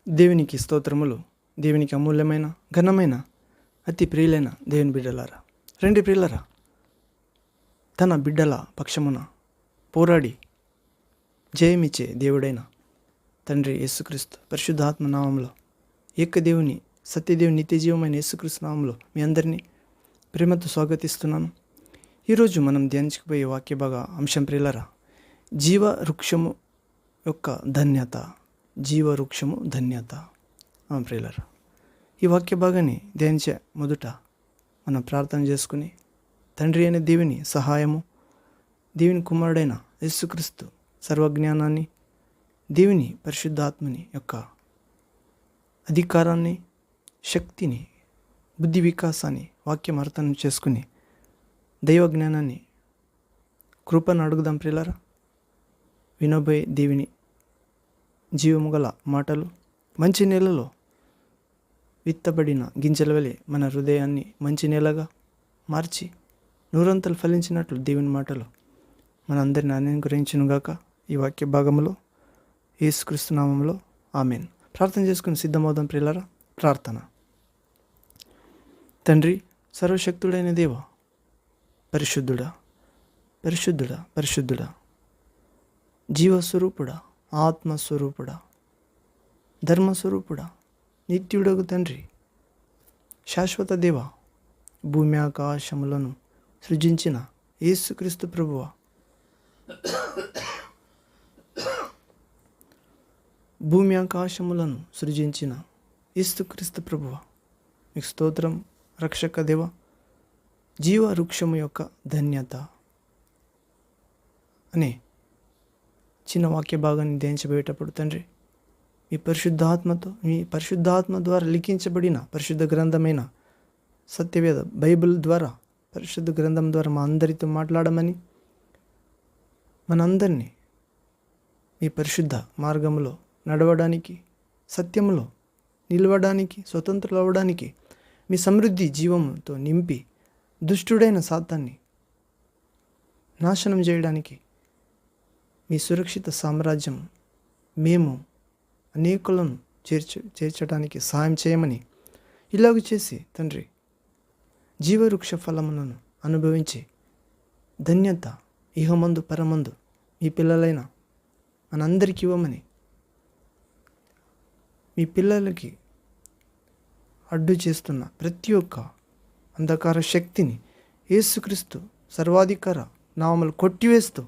దేవునికి స్తోత్రములు. దేవునికి అమూల్యమైన ఘనమైన అతి ప్రియులైన దేవుని బిడ్డలారా, రండి ప్రియులరా, తన బిడ్డల పక్షమున పోరాడి జయమిచ్చే దేవుడైన తండ్రి యేసుక్రీస్తు పరిశుద్ధాత్మ నామంలో, ఏకదేవుని సత్యదేవుని నిత్యజీవమైన యేసుక్రీస్తు నామంలో మీ అందరినీ ప్రేమతో స్వాగతిస్తున్నాను. ఈరోజు మనం ధ్యానించకపోయే వాక్య భాగ అంశం ప్రియులరా, జీవవృక్షము యొక్క ధన్యత. జీవవృక్షము ధన్యత. ప్రియులరా, ఈ వాక్య భాగాన్ని ధ్యానించే మొదట మనం ప్రార్థన చేసుకుని, తండ్రి అయిన దేవుని సహాయము, దేవుని కుమారుడైన యేసుక్రీస్తు సర్వజ్ఞానాన్ని, దేవుని పరిశుద్ధాత్మని యొక్క అధికారాన్ని, శక్తిని, బుద్ధి వికాసాన్ని వాక్యం అర్థం చేసుకుని దైవ జ్ఞానాన్ని, కృపను అడుగుదాం ప్రియులారా. వినోబోయే దేవుని జీవము గల మాటలు మంచి నేలలో విత్తబడిన గింజల వలె మన హృదయాన్ని మంచి నేలగా మార్చి నూరంతలు ఫలించినట్లు దేవుని మాటలు మనందరిని అనుగ్రహించునుగాక. ఈ వాక్య భాగంలో యేసుక్రీస్తు నామములో ఆమేన్. ప్రార్థన చేసుకుని సిద్ధమవుదాం ప్రియులారా. ప్రార్థన. తండ్రి, సర్వశక్తుడైన దేవ, పరిశుద్ధుడా, పరిశుద్ధుడా, పరిశుద్ధుడా, జీవస్వరూపుడా, ఆత్మస్వరూపుడా, ధర్మస్వరూపుడా, నిత్యుడగు తండ్రి, శాశ్వత దేవ, భూమి ఆకాశములను సృజించిన యేసుక్రీస్తు ప్రభువా, భూమి ఆకాశములను సృజించిన యేసుక్రీస్తు ప్రభువా, మీకు స్తోత్రం. రక్షక దేవ, జీవవృక్షము యొక్క ధన్యత అనే చిన్న వాక్య భాగాన్ని ధ్యానించబోయేటప్పుడు తండ్రి, మీ పరిశుద్ధాత్మ ద్వారా లిఖించబడిన పరిశుద్ధ గ్రంథమైన సత్యవేద బైబిల్ ద్వారా, పరిశుద్ధ గ్రంథం ద్వారా మా అందరితో మాట్లాడమని, మనందరినీ మీ పరిశుద్ధ మార్గంలో నడవడానికి, సత్యంలో నిలవడానికి, స్వతంత్రులు అవ్వడానికి, మీ సమృద్ధి జీవంతో నింపి దుష్టుడైన సాతాన్ని నాశనం చేయడానికి, మీ సురక్షిత సామ్రాజ్యం మేము అనేకులను చేర్చడానికి సహాయం చేయమని, ఇలాగ చేసి తండ్రి జీవవృక్ష ఫలములను అనుభవించి ధన్యత ఇహమందు పరమందు మీ పిల్లలైన మనందరికీ ఇవ్వమని, మీ పిల్లలకి అడ్డు చేస్తున్న ప్రతి ఒక్క అంధకార శక్తిని యేసుక్రీస్తు సర్వాధికార నామములు కొట్టివేస్తూ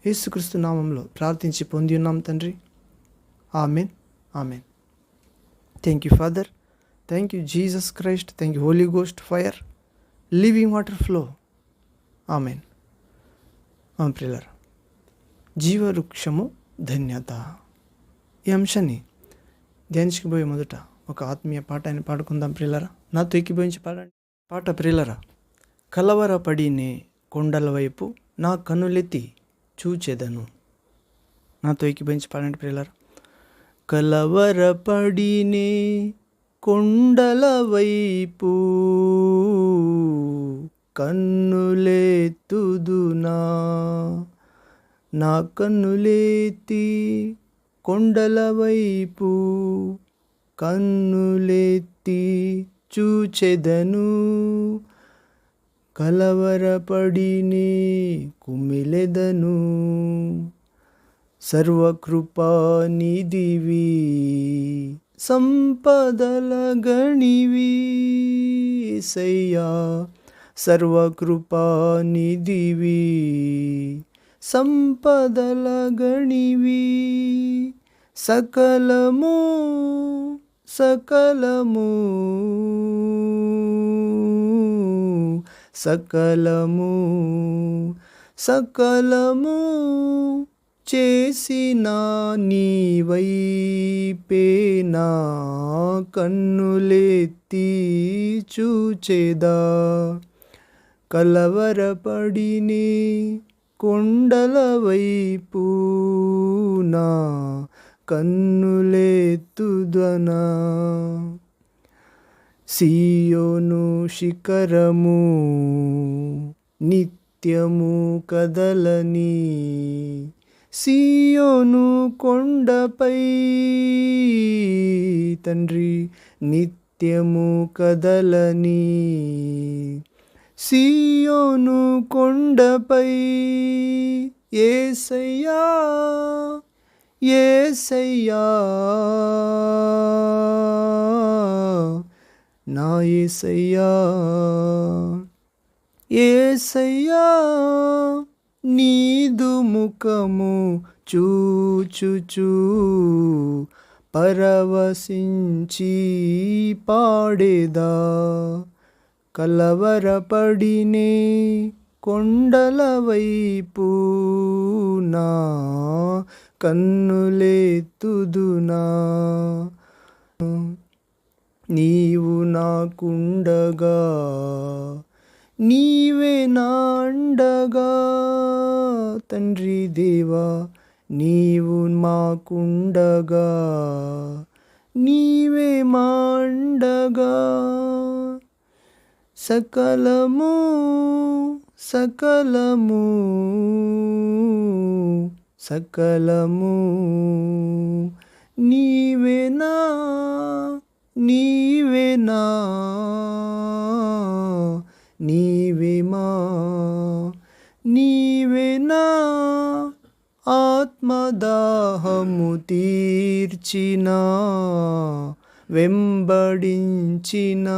యేసుక్రీస్తు నామంలో ప్రార్థించి పొంది ఉన్నాం తండ్రి. Amen, amen. Thank you father, thank you Jesus Christ, thank you Holy Ghost fire, living water flow. Amen. ప్రియులారా, జీవవృక్షము ధన్యత. ఈ అంశాన్ని ధ్యానించబోయే మొదట ఒక ఆత్మీయ పాటని పాడుకుందాం ప్రియులారా. నాతో ఏకీభవించి పాడండి. పాట ప్రియులారా. కలవరపడినే కొండల వైపు నా కన్నులెత్తి చూచెదను. నాతో ఏకీభవించి పాడండి ప్రియులారా. కలవరపడినే కొండల వైపు కన్నులెత్తుదునా, నా కన్నులెత్తి కొండల వైపు కన్నులెత్తి చూచెదను. కలవరపడినే కుమిలెదను. సర్వకృపానిధివి, సంపదల గణివి యేసయ్యా, సర్వకృపానిధివి, సంపదల గణివి, సకలము సకలము సకలము సకలము చేసిన నీవైపే నా కన్నులెత్తి చూచెదా. కలవరపడినే కొండల వైపు నా కన్నులెత్తుదనా. సియోను శిఖరము నిత్యము కదలని సియోను కొండపై తండ్రి నిత్యము కదలని, సియోను కొండపై యేసయ్యా యేసయ్యా నా యేసయ్యా యేసయ్యా నీదు ముఖము చూచుచూ పరవశించి పాడేదా, కలవరపడినే కొండల వైపు నా కన్నులెత్తుదునా, నీవు నాకుండగా నీవే నా అండగా, తండ్రి దేవా నీవు మాకుండగా నీవే మా అండగా, సకలము సకలము సకలము నీవేనా నీవేనా నీవేమా నీవేనా ఆత్మదాహము తీర్చిన వెంబడించిన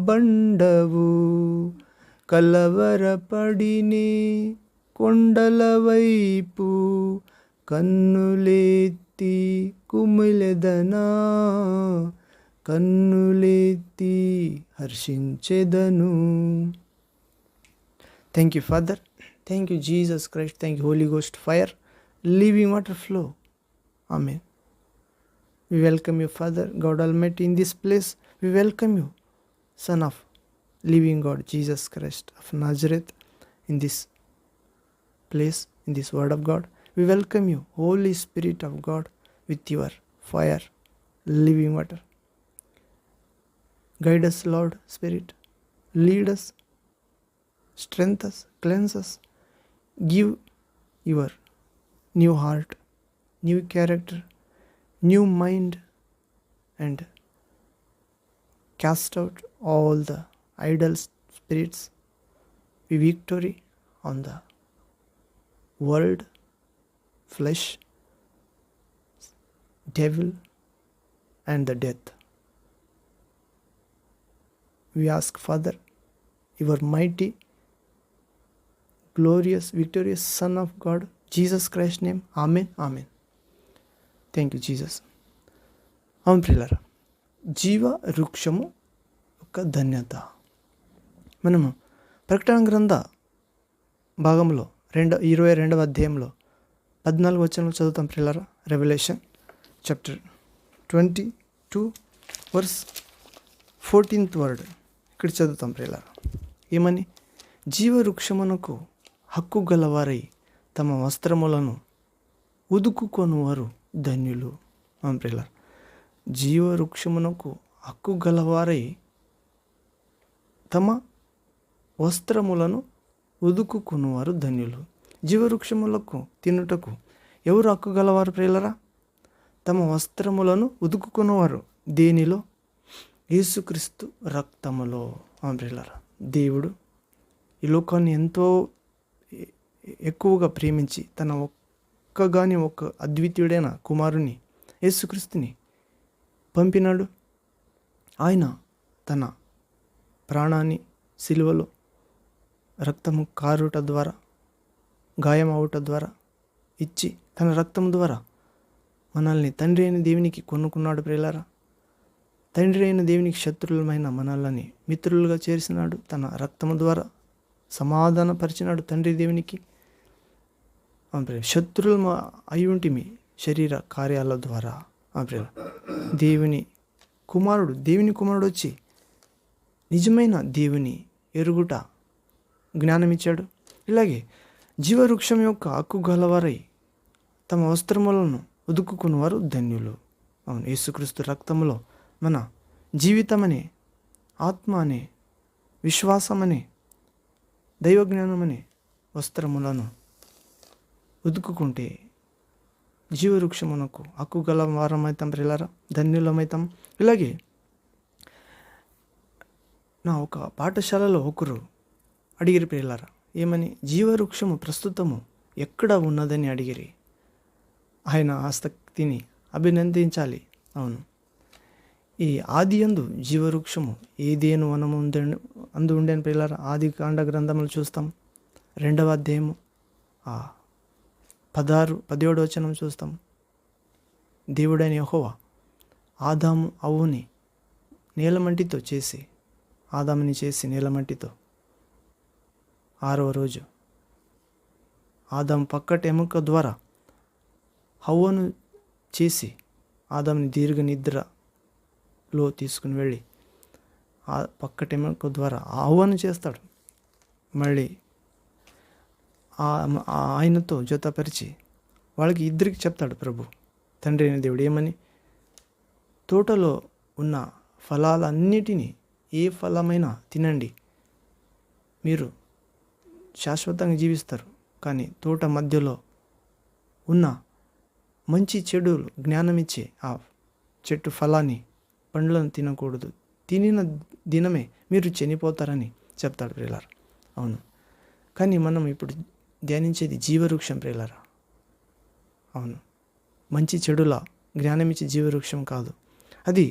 బండవు, కలవరపడినే కొండల వైపు కన్నులెత్తి కుమిలెదనా, కన్నులెత్తి హర్షించెదను. Thank you father, thank you Jesus Christ, thank you Holy Ghost fire, living water flow. Amen. We welcome you, Father, God Almighty, in this place. We welcome you, Son of living God, Jesus Christ of Nazareth, in this place, in this word of God. We welcome you, Holy Spirit of God, with your fire, living water. Guide us, Lord Spirit. Lead us, strengthen us, cleanse us. Give your new heart, new character, new mind, and cast out all the idol spirits. Be victory on the world, flesh, devil, and the death. We ask, Father, your mighty, glorious, victorious Son of God, Jesus Christ's name. Amen. Amen. Thank you Jesus. అవును ప్రియులారా, జీవ వృక్షము యొక్క ధన్యత. మనము ప్రకటన గ్రంథ భాగంలో 22వ అధ్యాయంలో 14 వచనంలో చదువుతాం ప్రియులారా. Revelation chapter 22 verse 14th word ఇక్కడ చదువుతాం ప్రియులారా. ఏమని? జీవ వృక్షమునకు హక్కు గలవారై తమ వస్త్రములను ఉదుకుకొనువారు ధన్యులు. ప్రియులారా, జీవవృక్షమునకు హక్కు గలవారై తమ వస్త్రములను ఉదుకుకొనువారు ధన్యులు. జీవవృక్షములకు తినుటకు ఎవరు హక్కు గలవారు ప్రియులారా? తమ వస్త్రములను ఉదుకుకొనువారు. దేనిలో? యేసుక్రీస్తు రక్తములో. ప్రియులారా, దేవుడు ఈ లోకాన్ని ఎంతో ఎక్కువగా ప్రేమించి తన ఒక అద్వితీయుడైన కుమారుని యేసుక్రీస్తుని పంపినాడు. ఆయన తన ప్రాణాన్ని సిలువలో రక్తము కారుట ద్వారా, గాయం అవుట ద్వారా ఇచ్చి తన రక్తం ద్వారా మనల్ని తండ్రి అయిన దేవునికి కొనుక్కున్నాడు ప్రియులారా. తండ్రి అయిన దేవునికి శత్రువులమైన మనల్ని మిత్రులుగా చేర్చినాడు. తన రక్తము ద్వారా సమాధానపరిచినాడు తండ్రి దేవునికి. శత్రువులు అయ్యుంటిమి శరీర కార్యాల ద్వారా. దేవుని కుమారుడు వచ్చి నిజమైన దేవుని ఎరుగుట జ్ఞానం ఇచ్చాడు. ఇలాగే జీవవృక్షం యొక్క హక్కు గలవారై తమ వస్త్రములను ఉదుకుకున్నవారు ధన్యులు. అవును, యేసుక్రీస్తు రక్తములో మన జీవితమనే, ఆత్మ అనే, విశ్వాసమనే, దైవజ్ఞానమనే వస్త్రములను ఉదుకుకుంటే జీవవృక్షమునకు హక్కు గల వారమవుతాం ప్రియులారా, ధన్యులమవుతాం. ఇలాగే నా ఒక పాఠశాలలో ఒకరు అడిగిరి ప్రియులారా, ఏమని, జీవవృక్షము ప్రస్తుతము ఎక్కడ ఉన్నదని అడిగిరి. ఆయన ఆసక్తిని అభినందించాలి. అవును, ఈ ఆది అందు జీవవృక్షము ఏదేను వనము అందు ఉండేను ప్రియులారా. ఆది కాండ గ్రంథములు చూస్తాం, 2వ అధ్యాయము 17వ వచనం చూస్తాం. దేవుడైన యెహోవా ఆదాము అవ్వుని నేలమంటితో చేసి, ఆదాముని చేసి నేలమంటితో 6వ రోజు ఆదాము పక్కటి ఎముక ద్వారా హవ్వను చేసి ఆదాముని దీర్ఘ నిద్రలో తీసుకుని వెళ్ళి ఆ పక్కటి ఎముక ద్వారా ఆ హవ్వను చేస్తాడు. మళ్ళీ ఆయనతో జతపరిచి వాళ్ళకి ఇద్దరికి చెప్తాడు ప్రభు, తండ్రి అయిన దేవుడు, ఏమని, తోటలో ఉన్న ఫలాలన్నిటినీ ఏ ఫలమైనా తినండి, మీరు శాశ్వతంగా జీవిస్తారు. కానీ తోట మధ్యలో ఉన్న మంచి చెడులు జ్ఞానమిచ్చే ఆ చెట్టు ఫలాన్ని, పండ్లను తినకూడదు, తినిన దినమే మీరు చనిపోతారని చెప్తాడు ప్రియులారా. అవును, కానీ మనం ఇప్పుడు ధ్యానించేది జీవవృక్షం ప్రియులారా. అవును, మంచి చెడుల జ్ఞానమిచ్చే జీవవృక్షం కాదు, అది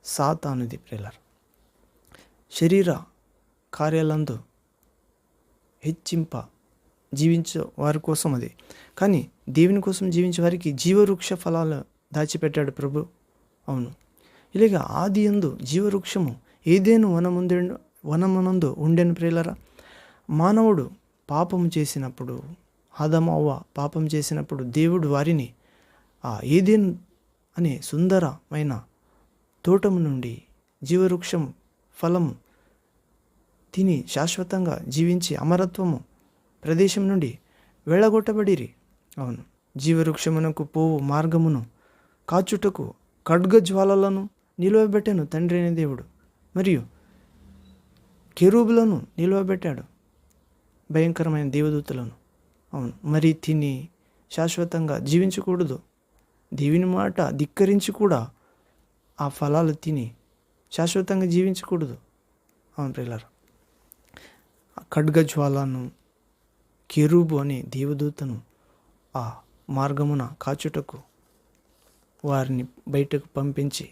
సాతానుది ప్రియులారా. శరీర కార్యాలందు హెచ్చింప జీవించే వారి కోసం అది, కానీ దేవుని కోసం జీవించే వారికి జీవవృక్ష ఫలాలు దాచిపెట్టాడు ప్రభు. అవును, ఇలాగ ఆది యందు జీవవృక్షము ఏదేను వనమునందు ఉండెను ప్రియులారా. మానవుడు పాపము చేసినప్పుడు, ఆదాము అవ్వ పాపం చేసినప్పుడు దేవుడు వారిని ఆ ఏదేను అనే సుందరమైన తోటము నుండి జీవవృక్షం ఫలము తిని శాశ్వతంగా జీవించి అమరత్వము ప్రదేశం నుండి వెళ్ళగొట్టబడిరి. అవును, జీవవృక్షమునకు పోవు మార్గమును కాచుటకు ఖడ్గజ్వాలలను నిలువబెట్టాను తండ్రి అయిన దేవుడు, మరియు కెరూబులను నిలువబెట్టాడు, భయంకరమైన దేవదూతలను. అవును, మరి తిని శాశ్వతంగా జీవించకూడదు, దేవుని మాట ధిక్కరించి కూడా ఆ ఫలాలు తిని శాశ్వతంగా జీవించకూడదు. అవును ప్రియులారా, ఖడ్గజ్వాలను, కెరూబు అనే దేవదూతను ఆ మార్గమున కాచుటకు వారిని బయటకు పంపించి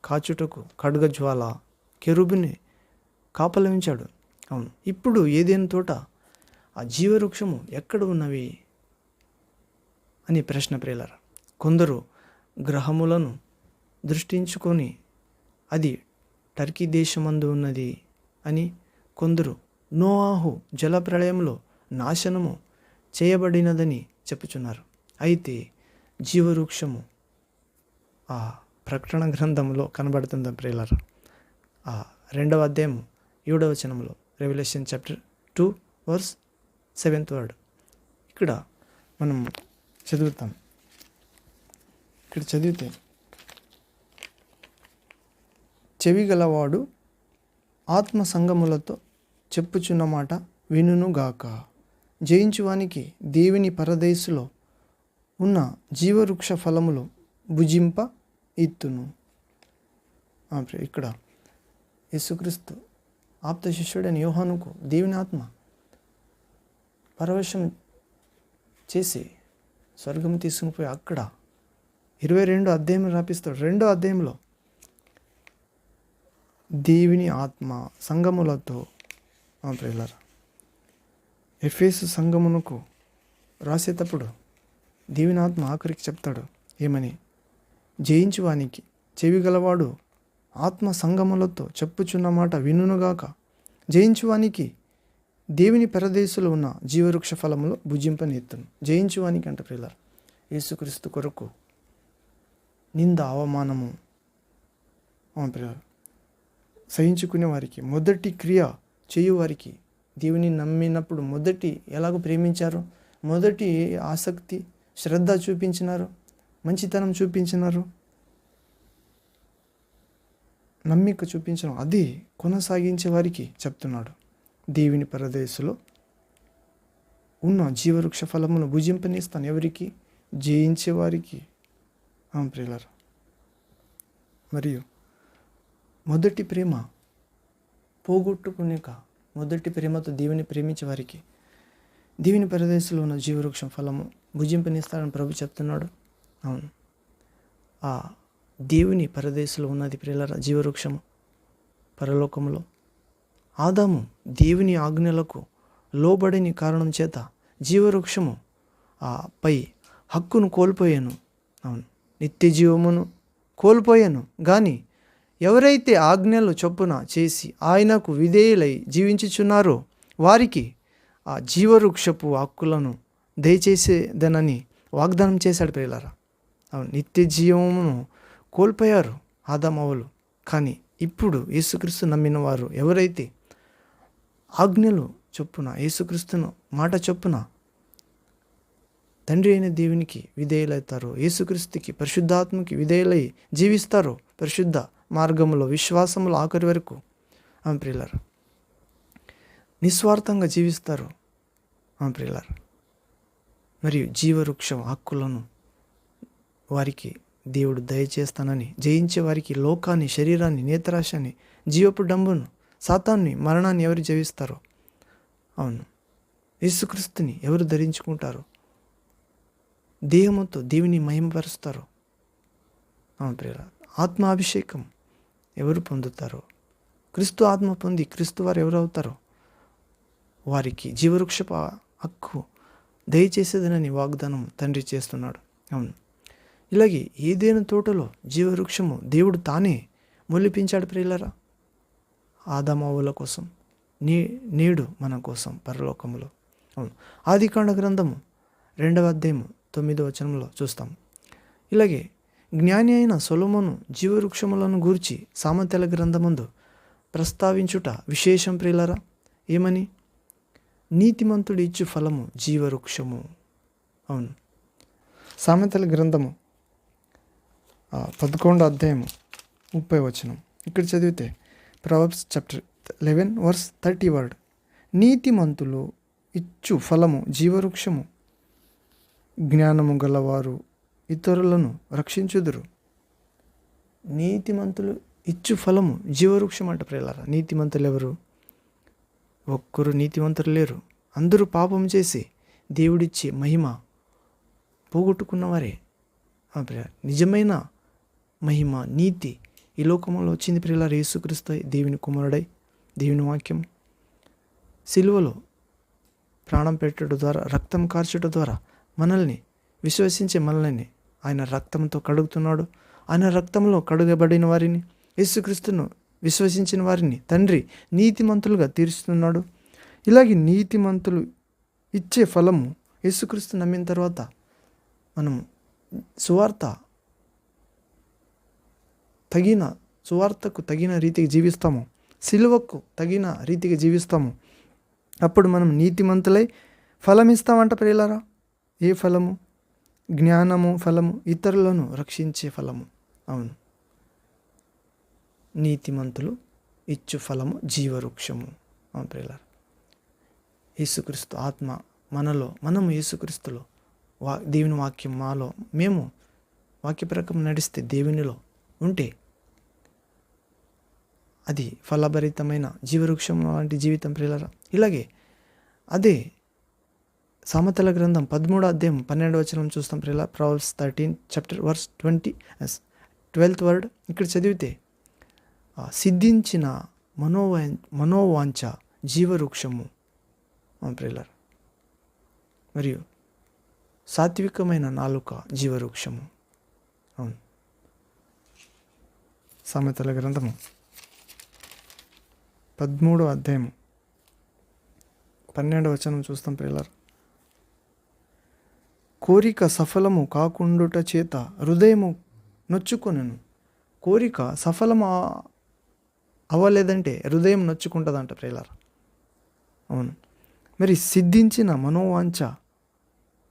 కాచుటకు ఖడ్గజ్వాల కెరూబుని కాపలించాడు. అవును, ఇప్పుడు ఏదైనా తోట ఆ జీవవృక్షము ఎక్కడ ఉన్నవి అని ప్రశ్న ప్రియులారా. కొందరు గ్రహములను దృష్టించుకొని అది టర్కీ దేశమందు ఉన్నది అని, కొందరు నోవాహు జలప్రళయంలో నాశనము చేయబడినదని చెప్పుచున్నారు. అయితే జీవవృక్షము ఆ ప్రకటన గ్రంథంలో కనబడుతుంది ప్రియులారా. ఆ 2వ అధ్యాయం 7వ వచనంలో, Revelation chapter 2 verse 7th word ఇక్కడ మనం చదువుతాం. ఇక్కడ చదివితే, చెవి గలవాడు ఆత్మ సంగములతో చెప్పుచున్న మాట వినుగాక, జయించువానికి దేవుని పరదేశులో ఉన్న జీవవృక్ష ఫలములు భుజింప ఇత్తును. ఇక్కడ యేసుక్రీస్తు ఆప్త శిష్యుడైన యోహానుకు దేవుని ఆత్మ పరవశం చేసి స్వర్గం తీసుకుని పోయి అక్కడ 22వ అధ్యాయం రాపిస్తాడు. 2వ అధ్యాయంలో దేవుని ఆత్మ సంగములతో, ప్రియులారా, ఎఫెసు సంగమునకు రాసేటప్పుడు దేవుని ఆత్మ ఆఖరికి చెప్తాడు, ఏమని, జయించువానికి చెవి గలవాడు ఆత్మ సంగములతో చెప్పుచున్న మాట వినుగాక, జయించువానికి దేవుని పరదేశంలో ఉన్న జీవవృక్ష ఫలములు భుజింపనెత్తును. జయించువానికి అంట ప్రియులారా, యేసుక్రీస్తు కొరకు నింద అవమానము ప్రియులారా సహించుకునే వారికి, మొదటి క్రియ చేయువారికి, దేవుని నమ్మినప్పుడు మొదటి ఎలాగో ప్రేమించారు, మొదటి ఆసక్తి శ్రద్ధ చూపించినారు, మంచితనం చూపించినారు, నమ్మిక చూపించడం, అది కొనసాగించే వారికి చెప్తున్నాడు, దేవుని పరదేశంలో ఉన్న జీవవృక్ష ఫలమును భుజింపనిస్తాను. ఎవరికి? జయించే వారికి ప్రియులారా. మరియు మొదటి ప్రేమ పోగొట్టుకునేక మొదటి ప్రేమతో దేవుని ప్రేమించే వారికి దేవుని పరదేశంలో ఉన్న జీవవృక్షం ఫలము భుజింపనిస్తాడని ప్రభు చెప్తున్నాడు. అవును, ఆ దేవుని పరదేశంలో ఉన్నది ప్రియులారా జీవవృక్షము పరలోకములో. ఆదాము దేవుని ఆజ్ఞలకు లోబడని కారణం చేత జీవవృక్షము పై హక్కును కోల్పోయాను. అవును, నిత్య జీవమును కోల్పోయాను. కానీ ఎవరైతే ఆజ్ఞలు చొప్పున చేసి ఆయనకు విధేయులై జీవించుచున్నారో వారికి ఆ జీవవృక్షపు హక్కులను దయచేసేదనని వాగ్దానం చేశాడు ప్రియులారా. అవును, నిత్య జీవమును కోల్పోయారు ఆదామవ్వలు. కానీ ఇప్పుడు యేసుక్రీస్తు నమ్మిన వారు ఎవరైతే ఆజ్ఞలు చొప్పున యేసుక్రీస్తును మాట చొప్పున తండ్రి అయిన దేవునికి విధేయులవుతారో, యేసుక్రీస్తుకి పరిశుద్ధాత్మకి విధేయులై జీవిస్తారో, పరిశుద్ధ మార్గంలో విశ్వాసములో ఆఖరి వరకు ప్రియులారా నిస్వార్థంగా జీవిస్తారు ప్రియులారా. మరియు జీవవృక్షం హక్కులను వారికి దేవుడు దయచేస్తానని, జయించే వారికి లోకాన్ని, శరీరాన్ని, నేత్రాశాన్ని, జీవపు డంబును, సాతాన్ని, మరణాన్ని ఎవరు జయిస్తారో, అవును యేసుక్రీస్తుని ఎవరు ధరించుకుంటారో, దేహముతో దేవుని మహిమపరుస్తారో, ప్రియులారా ఆత్మాభిషేకం ఎవరు పొందుతారో, క్రీస్తు ఆత్మ పొంది క్రీస్తు వారు ఎవరు అవుతారో వారికి జీవవృక్షపు హక్కు దయచేసేదనని వాగ్దానం తండ్రి చేస్తున్నాడు. అవును, ఇలాగే ఏదైనా తోటలో జీవవృక్షము దేవుడు తానే మొలిపించాడు ప్రియులారా ఆదామవ్వల కోసం, నేడు మన కోసం పరలోకములో. అవును, ఆదికాండ గ్రంథము 2వ అధ్యాయము 9వ వచనంలో చూస్తాం. ఇలాగే జ్ఞాని అయిన సొలొమోను జీవవృక్షములను గూర్చి సామెతల గ్రంథమందు ప్రస్తావించుట విశేషం ప్రియులారా. ఏమని? నీతిమంతుడు ఇచ్చు ఫలము జీవవృక్షము. అవును, సామెతల గ్రంథము 11వ అధ్యాయము 30వ వచనం ఇక్కడ చదివితే ప్రొవర్బ్స్ చాప్టర్ 11 వర్స్ 30 వర్డ్, నీతిమంతులు ఇచ్చు ఫలము జీవవృక్షము, జ్ఞానము గలవారు ఇతరులను రక్షించుదురు. నీతిమంతులు ఇచ్చు ఫలము జీవవృక్షం అంట ప్రియులారా. నీతిమంతులు ఎవరు? ఒక్కరు నీతిమంతులు లేరు. అందరూ పాపం చేసి దేవుడిచ్చే మహిమ పోగొట్టుకున్నవారే. నిజమైన మహిమ, నీతి ఈ లోకంలో వచ్చింది ప్రియులారా యేసుక్రీస్తు దేవుని కుమారుడై, దేవుని వాక్యం సిలువలో ప్రాణం పెట్టడం ద్వారా, రక్తం కార్చడం ద్వారా మనల్ని విశ్వసించే మనల్ని ఆయన రక్తంతో కడుగుతున్నాడు. ఆయన రక్తంలో కడుగబడిన వారిని, యేసుక్రీస్తును విశ్వసించిన వారిని తండ్రి నీతిమంతులుగా తీరుస్తున్నాడు. ఇలాగే నీతిమంతులు ఇచ్చే ఫలము యేసుక్రీస్తు నమ్మిన తర్వాత మనం సువార్తకు తగిన రీతికి జీవిస్తాము, సిలువకు తగిన రీతికి జీవిస్తాము. అప్పుడు మనం నీతిమంతులై ఫలం ఇస్తామంట ప్రియులారా. ఏ ఫలము? జ్ఞానము ఫలము, ఇతరులను రక్షించే ఫలము. అవును, నీతిమంతులు ఇచ్చు ఫలము జీవవృక్షము. అవును ప్రియులారా, యేసుక్రీస్తు ఆత్మ మనలో, మనము యేసుక్రీస్తులో, దేవుని వాక్యం మాలో, మేము వాక్య ప్రకారం నడిస్తే, దేవునిలో ఉంటే అది ఫలభరితమైన జీవవృక్షం లాంటి జీవితం ప్రియులారా. ఇలాగే అదే సామెతల గ్రంథం 13వ అధ్యాయం 12వ వచనం చూస్తాం ప్రియుల. Proverbs 13 chapter verse 12th word ఇక్కడ చదివితే, సిద్ధించిన మనోవాంఛ జీవవృక్షము ప్రియులారా. మరియు సాత్వికమైన నాలుక జీవవృక్షము. అవును, సామెతల గ్రంథము 13వ అధ్యాయము 12వ వచనం చూస్తాం ప్రియులారా. కోరిక సఫలము కాకుండుట చేత హృదయము నొచ్చుకొనెను. కోరిక సఫలము అవ్వలేదంటే హృదయం నొచ్చుకుంటుందంట ప్రియులారా. అవును, మరి సిద్ధించిన మనోవాంఛ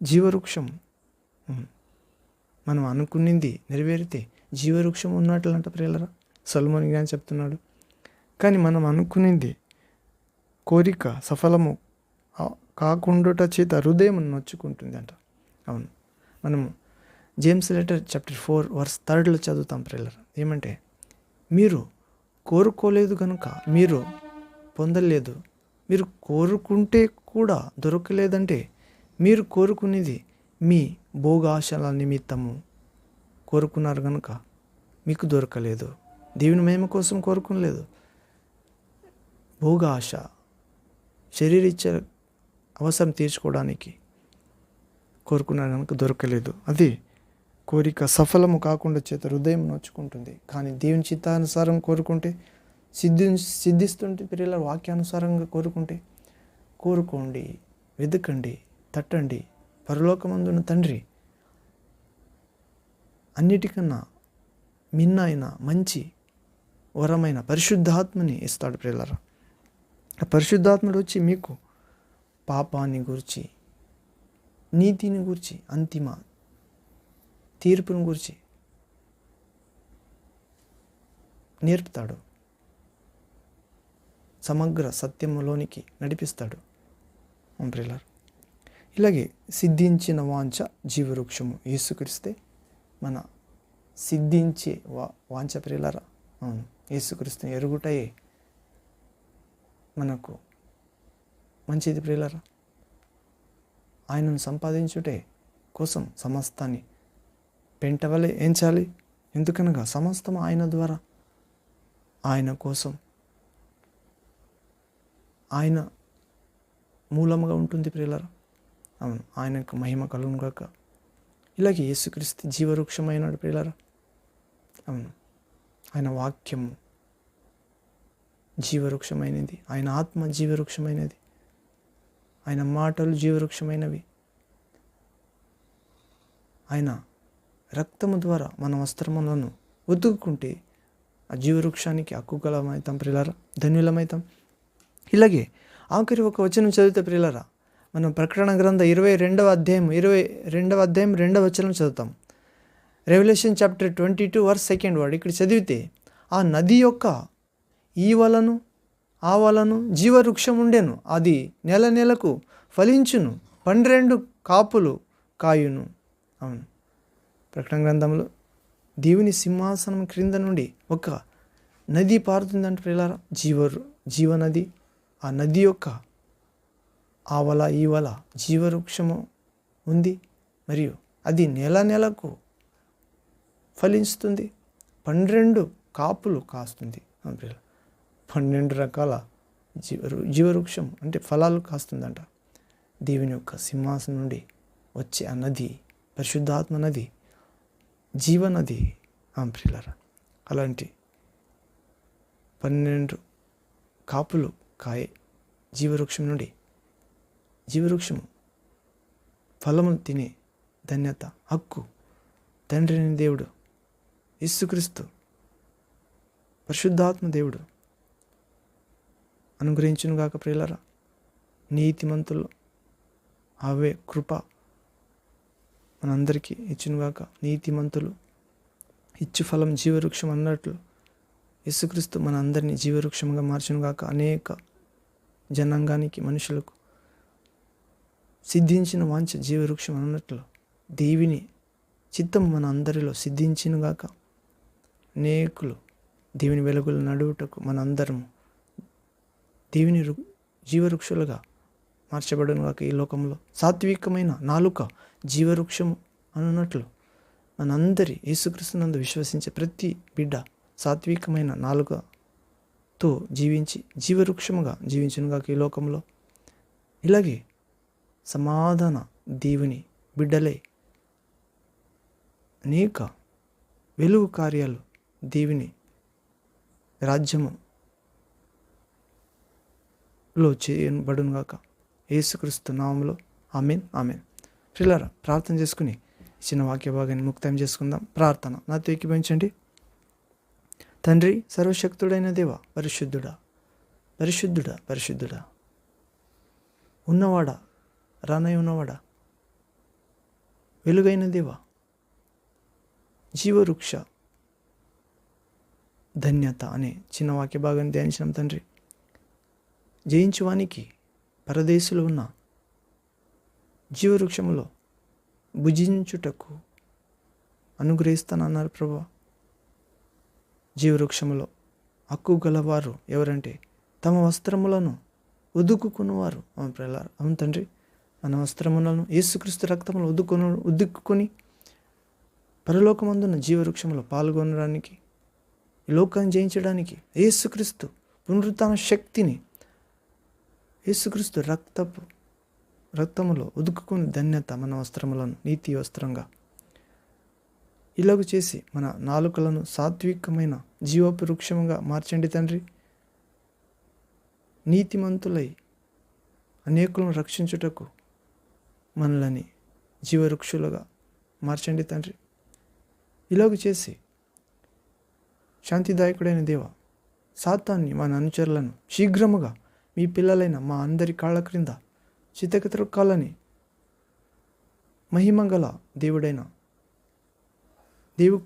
జీవవృక్షం. మనం అనుకున్నది నెరవేరితే జీవవృక్షం ఉన్నట్లంట ప్రియులారా. సొలొమోను జ్ఞాని చెప్తున్నాడు. కానీ మనం అనుకునేది కోరిక సఫలము కాకుండుట చేత హృదయం నొచ్చుకుంటుంది అంట. అవును, మనము జేమ్స్ లెటర్ చాప్టర్ 4 వర్స్ 3 చదువుతాం ప్రియులారా. ఏమంటే, మీరు కోరుకోలేదు కనుక మీరు పొందలేదు, మీరు కోరుకుంటే కూడా దొరకలేదంటే మీరు కోరుకునేది మీ భోగాశల నిమిత్తము కోరుకున్నారు కనుక మీకు దొరకలేదు. దేవుని మహిమ కోసం కోరుకోలేదు, భోగాశ, శరీరీచ్ఛ అవసరం తీర్చుకోవడానికి కోరుకున్నారు కనుక దొరకలేదు. అది కోరిక సఫలము కాకుండా చేత హృదయం నొచ్చుకుంటుంది. కానీ దేవుని చిత్తానుసారం కోరుకుంటే సిద్ధిస్తుంటే పిల్లల వాక్యానుసారంగా కోరుకోండి, వెతకండి, తట్టండి. పరలోకమందున్న తండ్రి అన్నిటికన్నా మిన్న అయిన మంచి వరమైన పరిశుద్ధాత్మని ఇస్తాడు ప్రియులారా. ఆ పరిశుద్ధాత్ముడు వచ్చి మీకు పాపాన్ని గురించి, నీతిని గురించి, అంతిమ తీర్పుని గురించి నేర్పుతాడు, సమగ్ర సత్యములోనికి నడిపిస్తాడు ప్రియులారా. ఇలాగే సిద్ధించిన వాంఛ జీవవృక్షము. యేసుక్రీస్తే మన సిద్ధించే వాంఛ ప్రియులారా. అవును, యేసుక్రీస్తుని ఎరుగుటయే మనకు మంచిది ప్రియులారా. ఆయనను సంపాదించుటే కోసం సమస్తాన్ని పెంటవలే ఎంచాలి. ఎందుకనగా సమస్తము ఆయన ద్వారా, ఆయన కోసం, ఆయన మూలముగా ఉంటుంది ప్రియులారా. అవును, ఆయనకు మహిమ కలుగును గాక. ఇలాగే యేసుక్రీస్తు జీవవృక్షమైనాడు ప్రియులారా. అవును, ఆయన వాక్యము జీవవృక్షమైనది, ఆయన ఆత్మ జీవవృక్షమైనది, ఆయన మాటలు జీవవృక్షమైనవి. ఆయన రక్తము ద్వారా మన వస్త్రములను ఉతుక్కుంటే ఆ జీవవృక్షానికి హక్కుగలమవుతాం ప్రియులారా, ధన్యులమవుతాం. ఇలాగే ఆఖరి ఒక వచనం చదివితే ప్రియులారా, మనం ప్రకటన గ్రంథం 22వ అధ్యాయం 2వ వచనం చదువుతాం. రెవల్యూషన్ చాప్టర్ 22 వర్స్ 2 ఇక్కడ చదివితే, ఆ నది యొక్క ఈ వలను ఆ వలను జీవవృక్షం ఉండెను, అది నెల నెలకు ఫలించును, 12 కాపులు కాయును. అవును, ప్రకటన గ్రంథంలో దేవుని సింహాసనం క్రింద నుండి ఒక నది పారుతుందంటే ప్రియులారా, జీవనది. ఆ నది యొక్క ఆవల ఈవల జీవవృక్షము ఉంది, మరియు అది నెల నెలకు ఫలిస్తుంది, 12 కాపులు కాస్తుంది. 12 రకాల జీవవృక్షం అంటే ఫలాలు కాస్తుందంట. దేవుని యొక్క సింహాసనం నుండి వచ్చే ఆ నది పరిశుద్ధాత్మ నది, జీవనది ప్రియులారా. అలాంటి 12 కాపులు కాయే జీవవృక్షం నుండి, జీవవృక్షము ఫలములు తినే ధన్యత, హక్కు తండ్రి అయిన దేవుడు యేసుక్రీస్తు పరిశుద్ధాత్మ దేవుడు అనుగ్రహించును గాక ప్రియులారా. నీతిమంతులు అవే కృప మనందరికీ ఇచ్చును గాక. నీతిమంతులు ఇచ్చు ఫలం జీవవృక్షం అన్నట్లు యేసుక్రీస్తు మన అందరినీ జీవవృక్షంగా మార్చును గాక. అనేక జనాంగానికి, మనుషులకు సిద్ధించిన వాంఛ జీవవృక్షం అన్నట్లు దేవుని చిత్తం మన అందరిలో సిద్ధించును గాక. అనేకులు దేవుని వెలుగులు నడువుటకు మన అందరము దేవుని జీవవృక్షులుగా మార్చబడును గాక. ఈ లోకంలో సాత్వికమైన నాలుక జీవవృక్షము అన్నట్లు మనందరి యేసుక్రీస్తునందు విశ్వసించే ప్రతి బిడ్డ సాత్వికమైన నాలుకతో జీవించి జీవవృక్షముగా జీవించునుగాక ఈ లోకంలో. ఇలాగే సమాధాన దేవుని బిడ్డలే అనేక వెలుగు కార్యాలు దేవుని రాజ్యములో చేయబడునుగాక యేసుక్రీస్తు నామములో. ఆమేన్, ఆమేన్. ప్రియులారా, ప్రార్థన చేసుకుని ఇచ్చిన వాక్య భాగాన్ని ముక్తాయం చేసుకుందాం. ప్రార్థన నాతో ఏకీభవించండి. తండ్రి, సర్వశక్తుడైన దేవ, పరిశుద్ధుడా, పరిశుద్ధుడా, పరిశుద్ధుడా, ఉన్నవాడా, రానై ఉన్నవాడా, వెలుగైన దేవ, జీవవృక్ష ధన్యత అనే చిన్న వాక్య భాగాన్ని ధ్యానించినాం తండ్రి. జయించువానికి పరదేశులు ఉన్న జీవవృక్షములో భుజించుటకు అనుగ్రహిస్తానన్నారు ప్రభా. జీవవృక్షములో హక్కు గలవారు ఎవరంటే తమ వస్త్రములను ఉదుకుకున్నవారు. అవును ప్రియులారా, అవును తండ్రి, మన వస్త్రములను యేసుక్రీస్తు రక్తములు ఉదుక్కుని పరలోకమందున్న జీవవృక్షంలో పాల్గొనడానికి, ఈ లోకాన్ని జయించడానికి యేసుక్రీస్తు పునరుత్థాన శక్తిని యేసుక్రీస్తు రక్తములో ఉదుక్కుని ధన్యత మన వస్త్రములను నీతి వస్త్రంగా ఇలాగ చేసి మన నాలుకలను సాత్వికమైన జీవపు వృక్షముగా మార్చండి తండ్రి. నీతిమంతులై అనేకులను రక్షించుటకు మనలని జీవవృక్షులుగా మార్చండి తండ్రి. ఇలాగ చేసి శాంతిదాయకుడైన దేవ, సాతాన్ని మన అనుచరులను శీఘ్రముగా మీ పిల్లలైన మా అందరి కాళ్ళ క్రింద చితకత్రొక్కాలని మహిమ గల దేవుడైన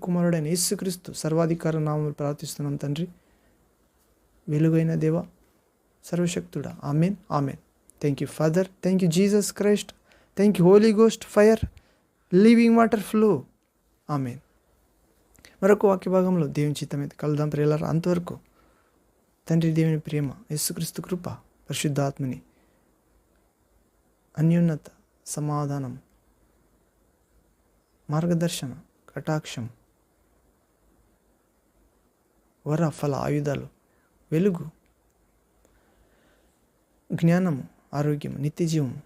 కుమారుడైన యేసుక్రీస్తు సర్వాధికార నామములు ప్రార్థిస్తున్నాం తండ్రి. వెలుగైన దేవ, సర్వశక్తుడా. Amen, amen. Thank you father, thank you Jesus Christ, thank you Holy Ghost fire, living water flow. Amen. మరొక వాక్య భాగంలో దేవుని చిత్తమైతే కలుద్దాం ప్రియులారా. అంతవరకు తండ్రి దేవుని ప్రేమ, యేసుక్రీస్తు కృప, పరిశుద్ధాత్మని అన్యోన్నత సమాధానం, మార్గదర్శన, కటాక్షం, వర ఫల ఆయుధాలు, వెలుగు, జ్ఞానము, ఆరోగ్యం, నిత్యజీవము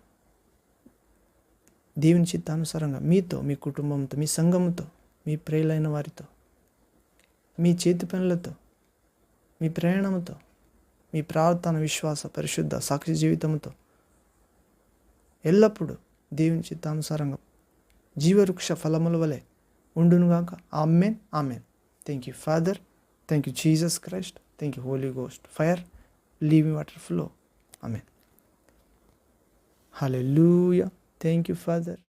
దేవుని చిత్తానుసారంగా మీతో, మీ కుటుంబంతో, మీ సంఘముతో, మీ ప్రియులైన వారితో, మీ చేతి పనులతో, మీ ప్రయాణంతో, మీ ప్రార్థన, విశ్వాస, పరిశుద్ధ సాక్షి జీవితంతో ఎల్లప్పుడూ దేవుని చిత్తానుసారంగా జీవవృక్ష ఫలముల వలె ఉండునుగాక. Amen, amen. Thank you father, thank you Jesus Christ, thank you Holy Ghost fire, living water flow. Amen. Hallelujah. Thank you father.